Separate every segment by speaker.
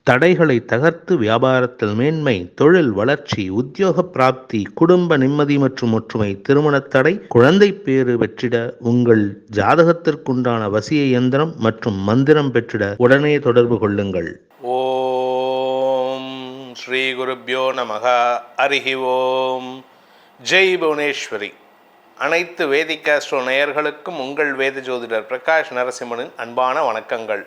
Speaker 1: தடைகளை தகர்த்து வியாபாரத்தில் மேன்மை, தொழில் வளர்ச்சி, உத்தியோக பிராப்தி, குடும்ப நிம்மதி மற்றும் ஒற்றுமை, திருமணத் தடை, குழந்தை பேறு பெற்றிட உங்கள் ஜாதகத்திற்குண்டான வசிய இயந்திரம் மற்றும் மந்திரம் பெற்றிட உடனே தொடர்பு கொள்ளுங்கள்.
Speaker 2: ஓம் ஸ்ரீ குருப்யோ நமக. ஹரிஹி ஓம். ஜெய் புவனேஸ்வரி. அனைத்து வேதிக் ஆஸ்ட்ரோ நேயர்களுக்கும் உங்கள் வேத ஜோதிடர் பிரகாஷ் நரசிம்மனின் அன்பான வணக்கங்கள்.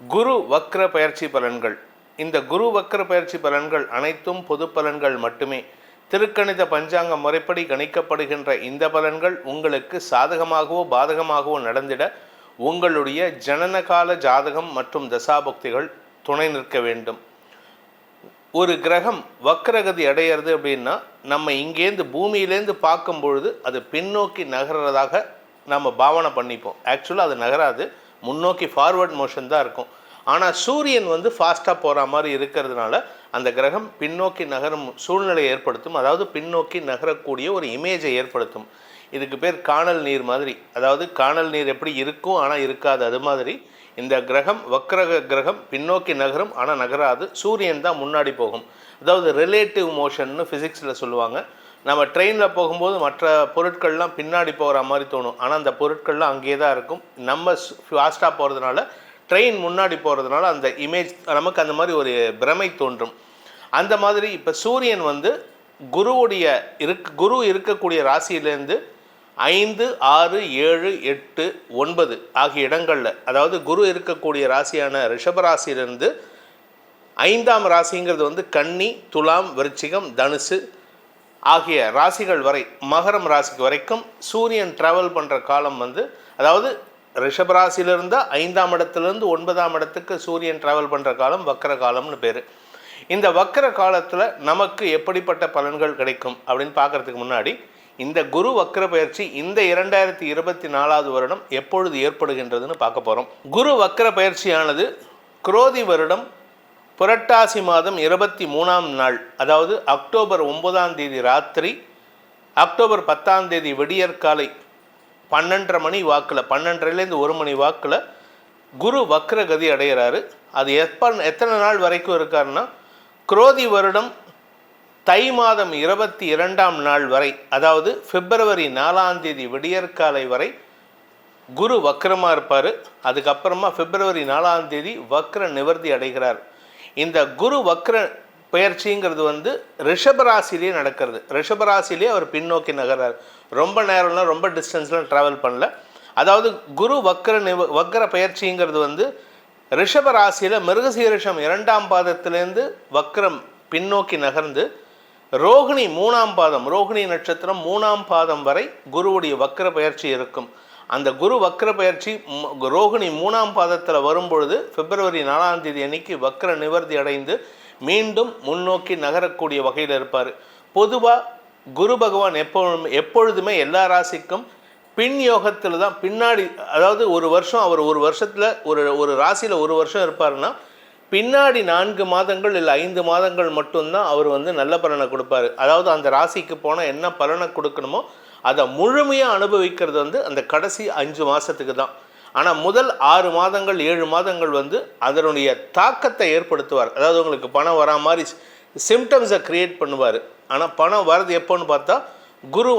Speaker 2: குரு வக்ர பயிற்சி பலன்கள். இந்த குரு வக்ர பயிற்சி பலன்கள் அனைத்தும் பொது பலன்கள் மட்டுமே. திருக்கணித பஞ்சாங்க முறைப்படி கணிக்கப்படுகின்ற இந்த பலன்கள் உங்களுக்கு சாதகமாகவோ பாதகமாகவோ நடந்திட உங்களுடைய ஜனனகால ஜாதகம் மற்றும் தசாபுக்திகள் துணை நிற்க வேண்டும். ஒரு கிரகம் வக்ரகதி அடையிறது அப்படின்னா நம்ம இங்கேருந்து பூமியிலேருந்து பார்க்கும் பொழுது அது பின்னோக்கி நகர்றதாக நம்ம பாவனை பண்ணிப்போம். ஆக்சுவலாக அது நகராது, முன்னோக்கி ஃபார்வர்ட் மோஷன் தான் இருக்கும். ஆனால் சூரியன் ஃபாஸ்ட்டாக போகிற மாதிரி இருக்கிறதுனால அந்த கிரகம் பின்னோக்கி நகரும் சூழ்நிலையை ஏற்படுத்தும். அதாவது பின்னோக்கி நகரக்கூடிய ஒரு இமேஜை ஏற்படுத்தும். இதுக்கு பேர் காணல் நீர் மாதிரி. அதாவது காணல் நீர் எப்படி இருக்கும் ஆனால் இருக்காது, அது மாதிரி இந்த கிரகம் வக்ரக கிரகம் பின்னோக்கி நகரும் ஆனால் நகராது. சூரியன் தான் முன்னாடி போகும். அதாவது ரிலேட்டிவ் மோஷன்னு ஃபிசிக்ஸில் சொல்லுவாங்க. நம்ம ட்ரெயினில் போகும்போது மற்ற பொருட்கள்லாம் பின்னாடி போகிற மாதிரி தோணும், ஆனால் அந்த பொருட்கள்லாம் அங்கேயே தான் இருக்கும். நம்ம ஃபாஸ்ட்டாக போகிறதுனால, ட்ரெயின் முன்னாடி போகிறதுனால அந்த இமேஜ் நமக்கு அந்த மாதிரி ஒரு பிரமை தோன்றும். அந்த மாதிரி இப்போ சூரியன் குருவுடைய குரு இருக்கக்கூடிய ராசியிலேருந்து 5, 6, 7, 8, 9 ஆகிய இடங்களில், அதாவது குரு இருக்கக்கூடிய ராசியான ரிஷபராசியிலிருந்து 5ஆம் ராசிங்கிறது கன்னி, துலாம், விருச்சிகம், தனுசு ஆகிய ராசிகள் வரை, மகரம் ராசிக்கு வரைக்கும் சூரியன் ட்ராவல் பண்ணுற காலம் அதாவது ரிஷபராசியிலிருந்து 5ஆம் இடத்துலேருந்து 9ஆம் இடத்துக்கு சூரியன் ட்ராவல் பண்ணுற காலம் வக்கர காலம்னு பேர். இந்த வக்கர காலத்தில் நமக்கு எப்படிப்பட்ட பலன்கள் கிடைக்கும் அப்படின்னு பார்க்குறதுக்கு முன்னாடி, இந்த குரு வக்கர பயிற்சி இந்த 2024 வருடம் எப்பொழுது ஏற்படுகின்றதுன்னு பார்க்க போகிறோம். குரு வக்கர பயிற்சியானது குரோதி வருடம் புரட்டாசி மாதம் 23ஆம் நாள், அதாவது அக்டோபர் 9ஆம் தேதி ராத்திரி, அக்டோபர் 10ஆம் தேதி விடியற்காலை 12:30 மணி வாக்கில், 12:30லேருந்து 1 மணி வாக்கில் குரு வக்ரகதி அடைகிறாரு. அது எத்தனை நாள் வரைக்கும் இருக்காருன்னா, குரோதி வருடம் தை மாதம் 22ஆம் நாள் வரை, அதாவது பிப்ரவரி 4ஆம் தேதி விடியற்காலை வரை குரு வக்ரமாக இருப்பார். அதுக்கப்புறமா பிப்ரவரி 4ஆம் தேதி வக்ர நிவர்த்தி அடைகிறார். இந்த குரு வக்ர பயிற்சிங்கிறது ரிஷபராசிலே நடக்கிறது. ரிஷபராசிலே அவர் பின்னோக்கி நகர்றார். ரொம்ப நேரம்லாம் ரொம்ப டிஸ்டன்ஸ்லாம் ட்ராவல் பண்ணல. அதாவது குரு வக்ர பயிற்சிங்கிறது ரிஷபராசியில் மிருகசீரிஷம் 2ஆம் பாதத்திலேருந்து வக்ரம் பின்னோக்கி நகர்ந்து ரோகிணி 3ஆம் பாதம், ரோகிணி நட்சத்திரம் 3ஆம் பாதம் வரை குருவுடைய வக்ர பயிற்சி இருக்கும். அந்த குரு வக்ர பயிற்சி ரோகிணி 3ஆம் பாதத்தில் வரும்பொழுது பிப்ரவரி 4ஆம் தேதி அன்னைக்கு வக்ர நிவர்த்தி அடைந்து மீண்டும் முன்னோக்கி நகரக்கூடிய வகையில் இருப்பார். பொதுவாக குரு பகவான் எப்பொழுதுமே எல்லா ராசிக்கும் பின் யோகத்தில் தான் பின்னாடி, அதாவது ஒரு வருஷம் அவர் ஒரு வருஷத்தில் ஒரு ராசியில் ஒரு வருஷம் இருப்பாருன்னா பின்னாடி 4 மாதங்கள் இல்லை 5 மாதங்கள் மட்டும்தான் அவர் நல்ல பலனை கொடுப்பார். அதாவது அந்த ராசிக்கு போனால் என்ன பலனை கொடுக்கணுமோ அதை முழுமையாக அனுபவிக்கிறது அந்த கடைசி 5 மாதத்துக்கு தான். ஆனால் முதல் 6 மாதங்கள் 7 மாதங்கள் அதனுடைய தாக்கத்தை ஏற்படுத்துவார். அதாவது உங்களுக்கு பணம் வரா மாதிரி சிம்டம்ஸை க்ரியேட் பண்ணுவார். ஆனால் பணம் வர்றது எப்போன்னு பார்த்தா குரு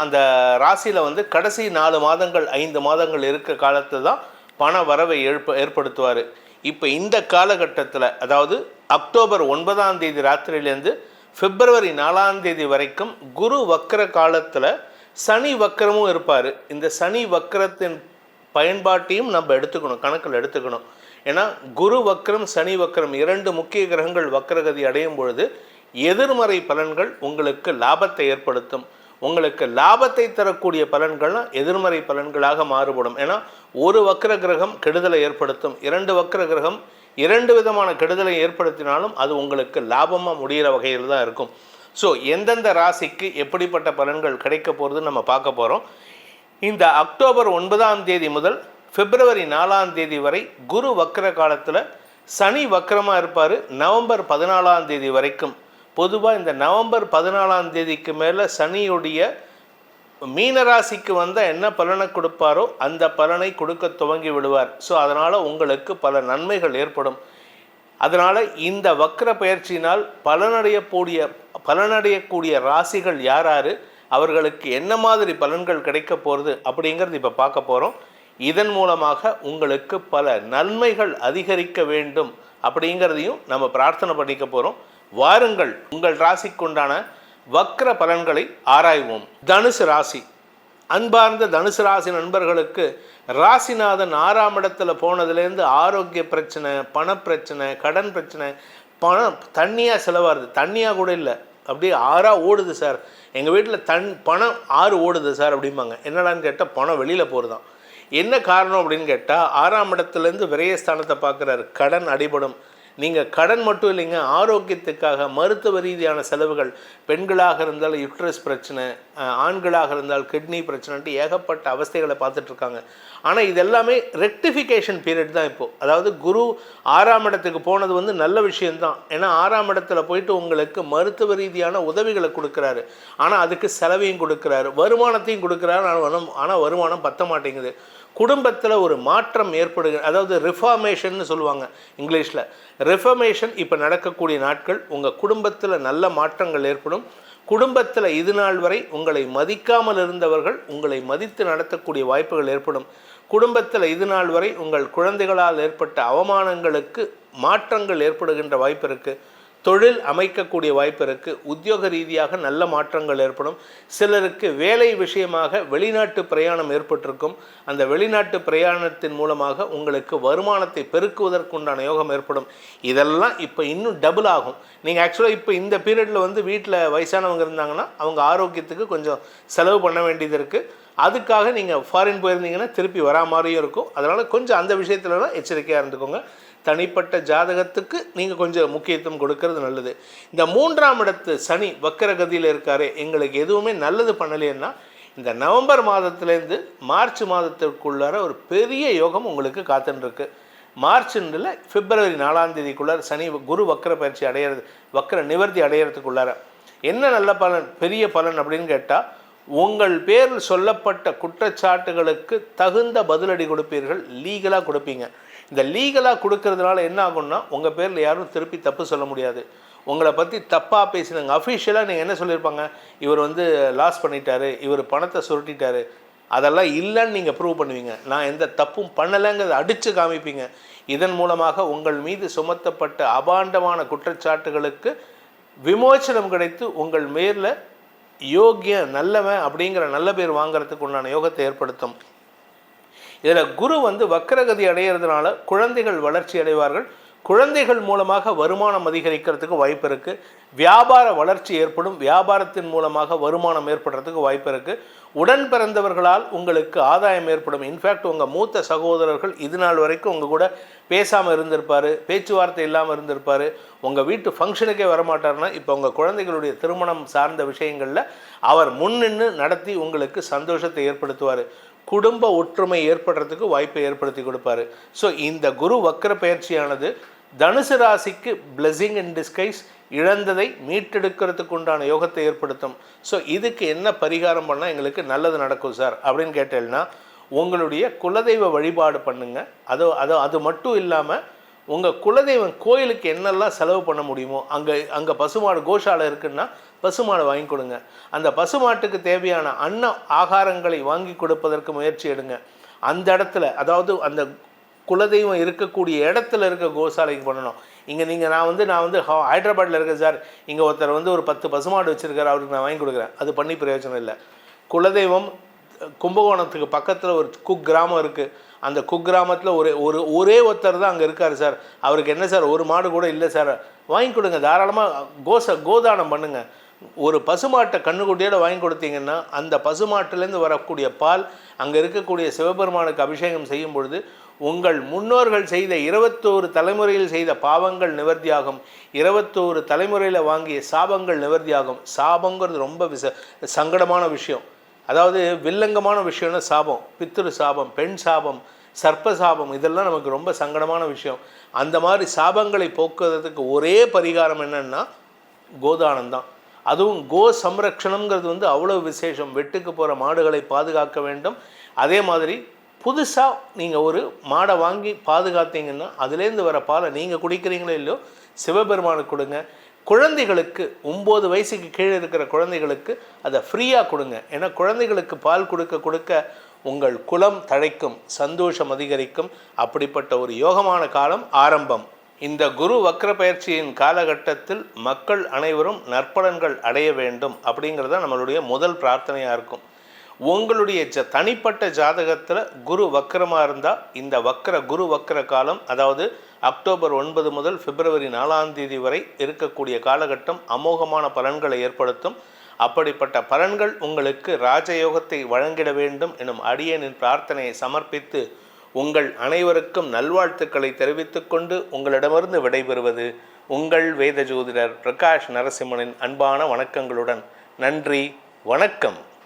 Speaker 2: அந்த ராசியில் கடைசி 4 மாதங்கள் 5 மாதங்கள் இருக்க காலத்தில் தான் பண வரவை ஏற்படுத்துவார். இப்போ இந்த காலகட்டத்தில், அதாவது அக்டோபர் 9ஆம் தேதி ராத்திரியிலேருந்து பிப்ரவரி 4ஆம் தேதி வரைக்கும் குரு வக்கர காலத்தில் சனி வக்கரமும் இருப்பார். இந்த சனி வக்கரத்தின் பயன்பாட்டையும் நம்ம கணக்கில் எடுத்துக்கணும். ஏன்னா குரு வக்கரம் சனி வக்கரம் 2 முக்கிய கிரகங்கள் வக்கரகதி அடையும் பொழுது எதிர்மறை பலன்கள் உங்களுக்கு லாபத்தை ஏற்படுத்தும். உங்களுக்கு லாபத்தை தரக்கூடிய பலன்கள்லாம் எதிர்மறை பலன்களாக மாறுபடும். ஏன்னா ஒரு வக்கர கிரகம் கெடுதலை ஏற்படுத்தும், 2 வக்கர கிரகம் 2 விதமான கெடுதலை ஏற்படுத்தினாலும் அது உங்களுக்கு லாபமாக முடிகிற வகையில் தான் இருக்கும். ஸோ எந்தெந்த ராசிக்கு எப்படிப்பட்ட பலன்கள் கிடைக்க போகிறதுன்னு நம்ம பார்க்க போகிறோம். இந்த அக்டோபர் 9ஆம் தேதி முதல் பிப்ரவரி 4ஆம் தேதி வரை குரு வக்கர காலத்தில் சனி வக்கரமாக இருப்பார். நவம்பர் 14ஆம் தேதி வரைக்கும். பொதுவாக இந்த நவம்பர் 14ஆம் தேதிக்கு மேலே சனியுடைய மீனராசிக்கு வந்தால் என்ன பலனை கொடுப்பாரோ அந்த பலனை கொடுக்க துவங்கி விடுவார். ஸோ அதனால் உங்களுக்கு பல நன்மைகள் ஏற்படும். அதனால் இந்த வக்ர பயிற்சியினால் பலனடையக்கூடிய ராசிகள் யார், அவர்களுக்கு என்ன மாதிரி பலன்கள் கிடைக்க போகிறது அப்படிங்கிறது இப்போ பார்க்க போகிறோம். இதன் மூலமாக உங்களுக்கு பல நன்மைகள் அதிகரிக்க வேண்டும் அப்படிங்கிறதையும் நம்ம பிரார்த்தனை பண்ணிக்க போகிறோம். வாருங்கள் உங்கள் ராசிக்குண்டான வக்ர பலன்களை ஆராய்வோம். தனுசு ராசி. அன்பார்ந்த தனுசு ராசி நண்பர்களுக்கு ராசிநாதன் 6ஆம் இடத்துல போனதுலேருந்து ஆரோக்கிய பிரச்சனை, பணப்பிரச்சனை, கடன் பிரச்சனை, பணம் தண்ணியாக செலவாகுது. தண்ணியாக கூட இல்லை, அப்படியே ஆறாக ஓடுது சார், எங்கள் வீட்டில் பணம் ஆறு ஓடுது சார் அப்படிம்பாங்க. என்னடான்னு கேட்டால் பணம் வெளியில் போகிறதான். என்ன காரணம் அப்படின்னு கேட்டால் 6ஆம் இடத்துலேருந்து விரயஸ்தானத்தை பார்க்குறாரு. கடன் அடிபடும். நீங்கள் கடன் மட்டும் இல்லைங்க, ஆரோக்கியத்துக்காக மருத்துவ ரீதியான செலவுகள், பெண்களாக இருந்தால் யுட்ரஸ் பிரச்சனை, ஆண்களாக இருந்தால் கிட்னி பிரச்சனைன்ட்டு ஏகப்பட்ட அவஸ்தைகளை பார்த்துட்ருக்காங்க. ஆனால் இதெல்லாமே ரெக்டிஃபிகேஷன் பீரியட் தான் இப்போது. அதாவது குரு 6ஆம் இடத்துக்கு போனது நல்ல விஷயந்தான். ஏன்னா 6ஆம் இடத்துல போயிட்டு உங்களுக்கு மருத்துவ ரீதியான உதவிகளை கொடுக்குறாரு. ஆனால் அதுக்கு செலவையும் கொடுக்குறாரு, வருமானத்தையும் கொடுக்குறாரு. ஆனால் வருமானம் பத்த மாட்டேங்குது. குடும்பத்தில் ஒரு மாற்றம் ஏற்படுகிறது. அதாவது ரிஃபார்மேஷன் சொல்லுவாங்க இங்கிலீஷில். ரிஃபர்மேஷன் இப்போ நடக்கக்கூடிய நாட்கள். உங்கள் குடும்பத்தில் நல்ல மாற்றங்கள் ஏற்படும். குடும்பத்தில் இது நாள் வரை உங்களை மதிக்காமல் இருந்தவர்கள் உங்களை மதித்து நடத்தக்கூடிய வாய்ப்புகள் ஏற்படும். குடும்பத்தில் இது நாள் வரை உங்கள் குழந்தைகளால் ஏற்பட்ட அவமானங்களுக்கு மாற்றங்கள் ஏற்படுகின்ற வாய்ப்பு இருக்குது. தொழில் அமைக்கக்கூடிய வாய்ப்பு இருக்குது. உத்தியோக ரீதியாக நல்ல மாற்றங்கள் ஏற்படும். சிலருக்கு வேலை விஷயமாக வெளிநாட்டு பிரயாணம் ஏற்பட்டிருக்கும். அந்த வெளிநாட்டு பிரயாணத்தின் மூலமாக உங்களுக்கு வருமானத்தை பெருக்குவதற்குண்டான யோகம் ஏற்படும். இதெல்லாம் இப்போ இன்னும் டபுள் ஆகும். நீங்கள் ஆக்சுவலாக இப்போ இந்த பீரியடில் வீட்டில் வயசானவங்க இருந்தாங்கன்னா அவங்க ஆரோக்கியத்துக்கு கொஞ்சம் செலவு பண்ண வேண்டியது இருக்குது. அதுக்காக நீங்கள் ஃபாரின் போயிருந்தீங்கன்னா திருப்பி வரா மாதிரியும் இருக்கும். அதனால் கொஞ்சம் அந்த விஷயத்துலலாம் எச்சரிக்கையாக இருந்துக்கோங்க. தனிப்பட்ட ஜாதகத்துக்கு நீங்கள் கொஞ்சம் முக்கியத்துவம் கொடுக்கறது நல்லது. இந்த 3ஆம் இடத்து சனி வக்கரகதியில் இருக்காரே, எங்களுக்கு எதுவுமே நல்லது பண்ணலைன்னா இந்த நவம்பர் மாதத்துலேருந்து மார்ச் மாதத்திற்குள்ளார ஒரு பெரிய யோகம் உங்களுக்கு காத்துருக்கு. மார்ச்ல பிப்ரவரி 4ஆம் தேதிக்குள்ளார சனி குரு வக்கர பயிற்சி அடையிறது, வக்கர நிவர்த்தி அடையிறதுக்குள்ளார என்ன நல்ல பலன், பெரிய பலன் அப்படின்னு கேட்டால், உங்கள் பேரில் சொல்லப்பட்ட குற்றச்சாட்டுகளுக்கு தகுந்த பதிலடி கொடுப்பீர்கள். லீகலாக கொடுப்பீங்க. இந்த லீகலாக கொடுக்கறதுனால என்ன ஆகும்னா, உங்கள் பேரில் யாரும் திருப்பி தப்பு சொல்ல முடியாது. உங்களை பற்றி தப்பாக பேசினாங்க அஃபிஷியலாக நீங்கள் என்ன சொல்லியிருப்பாங்க, இவர் லாஸ் பண்ணிட்டாரு, இவர் பணத்தை சுருட்டிட்டாரு, அதெல்லாம் இல்லைன்னு நீங்கள் ப்ரூவ் பண்ணுவீங்க. நான் எந்த தப்பும் பண்ணலைங்கிறத அடித்து காமிப்பீங்க. இதன் மூலமாக உங்கள் மீது சுமத்தப்பட்ட அபாண்டமான குற்றச்சாட்டுகளுக்கு விமோச்சனம் கிடைத்து உங்கள் மேலில் யோக்கிய நல்லவன் அப்படிங்கிற நல்ல பேர் வாங்கிறதுக்கு உண்டான யோகத்தை ஏற்படுத்தும். இதில் குரு வக்கரகதி அடைகிறதுனால குழந்தைகள் வளர்ச்சி அடைவார்கள். குழந்தைகள் மூலமாக வருமானம் அதிகரிக்கிறதுக்கு வாய்ப்பு இருக்குது. வியாபார வளர்ச்சி ஏற்படும். வியாபாரத்தின் மூலமாக வருமானம் ஏற்படுறதுக்கு வாய்ப்பு இருக்குது. உடன் பிறந்தவர்களால் உங்களுக்கு ஆதாயம் ஏற்படும். இன்ஃபேக்ட் உங்கள் மூத்த சகோதரர்கள் இது நாள் வரைக்கும் உங்கள் கூட பேசாமல் இருந்திருப்பார், பேச்சுவார்த்தை இல்லாமல் இருந்திருப்பார், உங்கள் வீட்டு ஃபங்க்ஷனுக்கே வரமாட்டார்னா இப்போ உங்கள் குழந்தைகளுடைய திருமணம் சார்ந்த விஷயங்களில் அவர் முன்னின்று நடத்தி உங்களுக்கு சந்தோஷத்தை ஏற்படுத்துவார். குடும்ப ஒற்றுமை ஏற்படுறதுக்கு வாய்ப்பை ஏற்படுத்தி கொடுப்பாரு. ஸோ இந்த குரு வக்கர பயிற்சியானது தனுசு ராசிக்கு பிளெஸிங் இன் டிஸ்கைஸ், இழந்ததை மீட்டெடுக்கிறதுக்கு உண்டான யோகத்தை ஏற்படுத்தும். ஸோ இதுக்கு என்ன பரிகாரம் பண்ணால் எங்களுக்கு நல்லது நடக்கும் சார் அப்படின்னு கேட்டேன்னா, உங்களுடைய குலதெய்வ வழிபாடு பண்ணுங்க. அது மட்டும் இல்லாமல் உங்கள் குலதெய்வம் கோயிலுக்கு என்னெல்லாம் செலவு பண்ண முடியுமோ, அங்கே பசுமாடு கோஷாலை இருக்குன்னா பசுமாடு வாங்கி கொடுங்க. அந்த பசுமாட்டுக்கு தேவையான அன்ன ஆகாரங்களை வாங்கி கொடுப்பதற்கு முயற்சி எடுங்க. அந்த இடத்துல, அதாவது அந்த குலதெய்வம் இருக்கக்கூடிய இடத்துல இருக்க கோசாலைக்கு பண்ணணும். இங்கே நான் ஹைதராபாத்தில் இருக்கேன் சார், இங்கே ஒருத்தர் ஒரு 10 பசுமாடு வச்சுருக்காரு, அவருக்கு நான் வாங்கி கொடுக்குறேன், அது பண்ணி பிரயோஜனம் இல்லை. குலதெய்வம் கும்பகோணத்துக்கு பக்கத்தில் ஒரு குக்கிராமம் இருக்குது. அந்த குக்கிராமத்தில் ஒரே ஒருத்தர் தான் அங்கே இருக்கார் சார், அவருக்கு என்ன சார் ஒரு மாடு கூட இல்லை சார், வாங்கி கொடுங்க. தாராளமாக கோதானம் பண்ணுங்கள். ஒரு பசுமாட்டை கண்ணுக்குட்டியோட வாங்கி கொடுத்தீங்கன்னா அந்த பசுமாட்டிலேருந்து வரக்கூடிய பால் அங்கே இருக்கக்கூடிய சிவபெருமானுக்கு அபிஷேகம் செய்யும் பொழுது உங்கள் முன்னோர்கள் செய்த 21 தலைமுறையில் செய்த பாவங்கள் நிவர்த்தியாகும். 21 தலைமுறையில் வாங்கிய சாபங்கள் நிவர்த்தியாகும். சாபங்கிறது ரொம்ப சங்கடமான விஷயம். அதாவது வில்லங்கமான விஷயம்னா சாபம், பித்ரு சாபம், பெண் சாபம், சர்ப்ப சாபம், இதெல்லாம் நமக்கு ரொம்ப சங்கடமான விஷயம். அந்த மாதிரி சாபங்களை போக்குவதற்கு ஒரே பரிகாரம் என்னன்னா கோதானம் தான். அதுவும் கோ சம்ரக்ஷணம்ங்கிறது வந்து அவ்வளோ விசேஷம். வெட்டுக்கு போகிற மாடுகளை பாதுகாக்க வேண்டும். அதே மாதிரி புதுசாக நீங்கள் ஒரு மாடை வாங்கி பாதுகாத்தீங்கன்னா அதுலேருந்து வர பாலை நீங்கள் குடிக்கிறீங்களோ இல்லையோ சிவபெருமானுக்கு கொடுங்க. குழந்தைகளுக்கு 9 வயசுக்கு கீழே இருக்கிற குழந்தைகளுக்கு அதை ஃப்ரீயாக கொடுங்க. ஏன்னா குழந்தைகளுக்கு பால் கொடுக்க கொடுக்க உங்கள் குலம் தழைக்கும், சந்தோஷம் அதிகரிக்கும். அப்படிப்பட்ட ஒரு யோகமான காலம் ஆரம்பம். இந்த குரு வக்ர பயிற்சியின் காலகட்டத்தில் மக்கள் அனைவரும் நற்பலன்கள் அடைய வேண்டும் அப்படிங்கிறத நம்மளுடைய முதல் பிரார்த்தனையாக இருக்கும். உங்களுடைய தனிப்பட்ட ஜாதகத்தில் குரு வக்கரமாக இருந்தால் இந்த குரு வக்கர காலம், அதாவது அக்டோபர் 9 முதல் பிப்ரவரி 4 வரை இருக்கக்கூடிய காலகட்டம் அமோகமான பலன்களை ஏற்படுத்தும். அப்படிப்பட்ட பலன்கள் உங்களுக்கு ராஜயோகத்தை வழங்கிட வேண்டும் எனும் அடியனின் பிரார்த்தனையை சமர்ப்பித்து உங்கள் அனைவருக்கும் நல்வாழ்த்துக்களை தெரிவித்துக்கொண்டு உங்களிடமிருந்து விடைபெறுவது உங்கள் வேத ஜோதிடர் பிரகாஷ் நரசிம்மனின் அன்பான வணக்கங்களுடன். நன்றி, வணக்கம்.